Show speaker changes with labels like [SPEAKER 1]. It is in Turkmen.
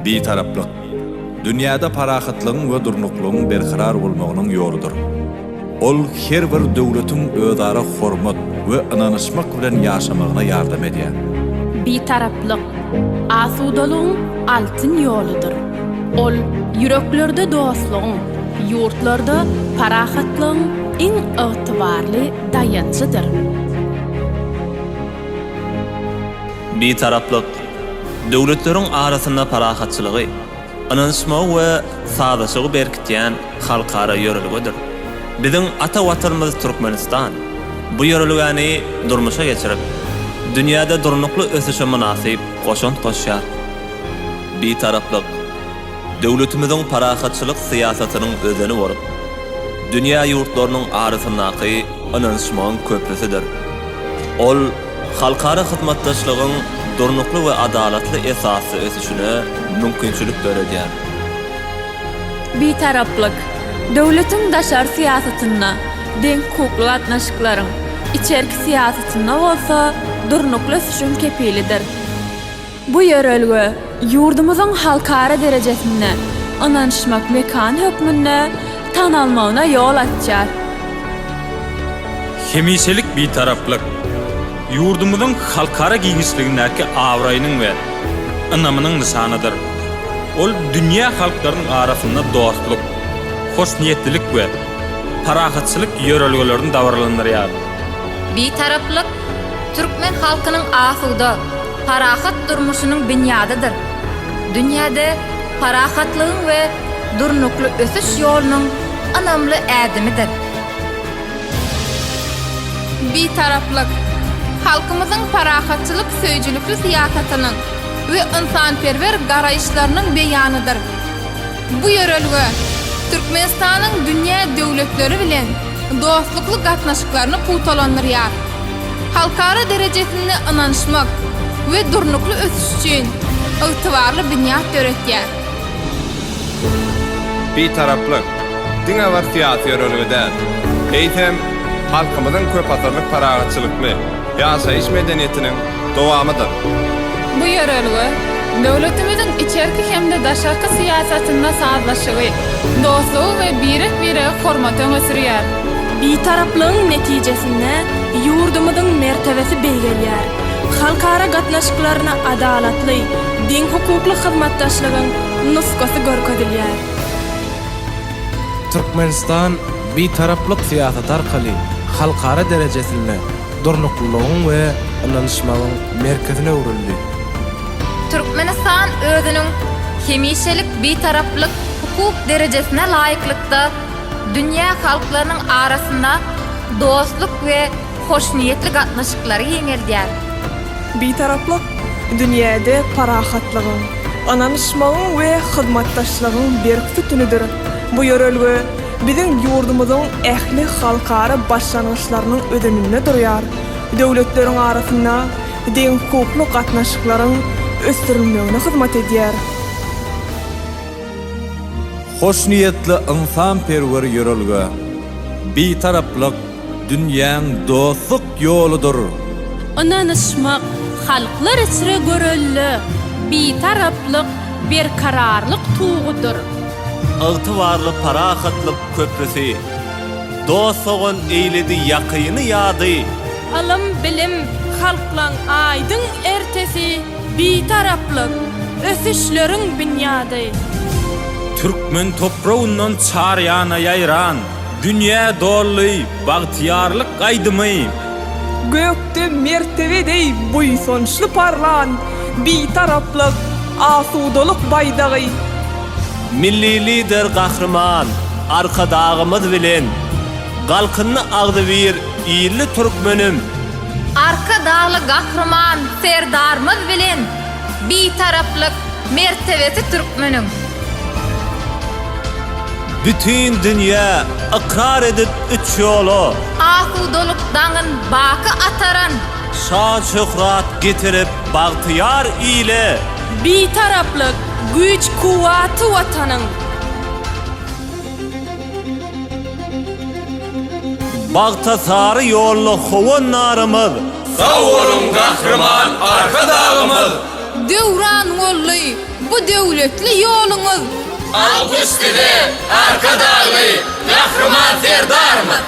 [SPEAKER 1] Bitaraplyk dünýäde parahatlygyň we durnuklygyň berkarar bolmagynyň ýoludur. Ol her bir döwletiň özara hormat we inanışmak bilen ýaşamagyna ýardam edýär.
[SPEAKER 2] Bitaraplyk asudalygyň altyn ýoludur. Ol ýüreklerde dostlugyň, ýurtlarda parahatlygyň iň ygtybarly dayançydyr.
[SPEAKER 3] Bitaraplyk döwletleriň arasynda parahatçylygy, inanışmagy we sadaşygy berkitýän halkara ýörelgidir. Biziň ata watanymyz Türkmenistan bu ýörelgäni durmuşa geçirip, dünýäde durnukly ösüşe münasip goşunt goşýar. Bitaraplyk döwletimiziň parahatçylyk siýasatynyň özeni bolup, dünýä ýurtlarynyň arasyndaky inanışmagyň köprüsidir. Ol halkara hyzmatdaşlygyň durnukly we adalatly esasy ösüşüne mümkinçilik berýär.
[SPEAKER 2] Bitaraplyk döwletiň daşar siýasatyna, deň hukukly gatnaşyklaryň içerki siýasatyna bolsa durnukly ösüşüň kepilidir. Bu ýörelge ýurdumyzyň halkara derejesinde inanışmak mekan hökmünde tan almagyna ýol açýar.
[SPEAKER 4] Hemiselik bitaraplyk ýurdumyzyň halkara giňişligindäki awraýynyň we ynamynyň nysanydyr. Ol dünýä halklarynyň arasynda dostluk, hoşniýetlilik we parahatçylyk ýörelgelerini dawarlandyrýar.
[SPEAKER 5] Bitaraplyk Türkmen halkynyň asuda, parahat durmuşynyň binýadydyr. Dünýäde parahatlygyň we durnukly ösüş ýolunyň anamly ädimidir.
[SPEAKER 6] Bitaraplyk halkymyzyň parahatçylyk söýjülükli siýasatynyň we insanperwer garaýşlarynyň beýanydyr. Bu ýörelge Türkmenistanyň dünýä döwletleri bilen dostlukly gatnaşyklaryny putalandyrýar. Halkara derejesinde inanışmak we durnukly ösüş üçin ygtybarly binýat töretýär.
[SPEAKER 7] Bitaraplyk diňe bar siýasy ýörelgede eýtem halkymyzyň köp asyrlyk parahatçylykly ýaşaýyş medeniýetiniň dowamydyr.
[SPEAKER 6] Bu ýörelge döwletimiziň içerki hemde daşarky siýasatynda sazlaşygy, dostlugy we birek-birege hormaty ösürýär.
[SPEAKER 2] Bitaraplygyň netijesinde ýurdumyzyň mertebesi beýgelýär. Halkara gatnaşyklaryna adalatly, deň hukukly hyzmatdaşlygyň nuskasy görkezilýär.
[SPEAKER 8] Türkmenistan bitaraplyk siýasat arkaly halkara derejesinde durnuklygyň we inanışmagyň merkezine urildi.
[SPEAKER 5] Türkmenistan özüniň hemiselik bitaraplyk hukuk derejesine laýyklykda dünýä halklarynyň arasynda dostluk we hoşniýetli gatnaşyklary ýeňelýär.
[SPEAKER 9] Bitaraplyk dünýäde parahatlygyň, inanışmagyň we hyzmatdaşlygyň berkitinidir. Bu ýörelge biziň ýurdumyzyň ähli halkara başlangyçlarynyň ödeninde durýar. Döwletleriň arasynda deň hukukly gatnaşyklaryň ösdürilmegine hyzmat edýär.
[SPEAKER 1] Hoşniýetli insanperwer ýörelge bitaraplyk dünýäň dostluk ýoludur.
[SPEAKER 2] Inanışmak halklar içre görelli, bitaraplyk berkararlyk tuğudur.
[SPEAKER 3] Ygtybarly parahatlyk köprüsi, dostlugyň eýledi ýakyny ýady.
[SPEAKER 2] Alym bilim halklaň aýdyň ertesi, bitaraplyk ösüşleriň binýady.
[SPEAKER 4] Türkmen toprağından çarýana ýaýran, dünýä dolly bagtyarlyk gaýdymy.
[SPEAKER 9] Gökde mertebedey buýsunçly parlan, bitaraplyk asudalyk baýdagy.
[SPEAKER 3] Milli lider gahrman arkadagymyz bilen galkyny agdy bir ýylly türkmenim.
[SPEAKER 5] Arka dağlı gahrman serdarmyz bilen bitaraplyk mertebesi türkmeniň.
[SPEAKER 3] Bütün dünýä ikrar edip üç ýolu,
[SPEAKER 5] Asudolukdan baky ataran,
[SPEAKER 3] şan şöhrat getirip bagtyar ile.
[SPEAKER 2] Bitaraplyk güç kuwaty watanyň.
[SPEAKER 3] Bagtasary ýolly howan narymyz.
[SPEAKER 7] Sağ olun kahraman arka dağımız.
[SPEAKER 6] döwran golly, bu döwletli ýoluňyz.
[SPEAKER 10] Al üstüde, arka dağlı, kahraman serdarmı?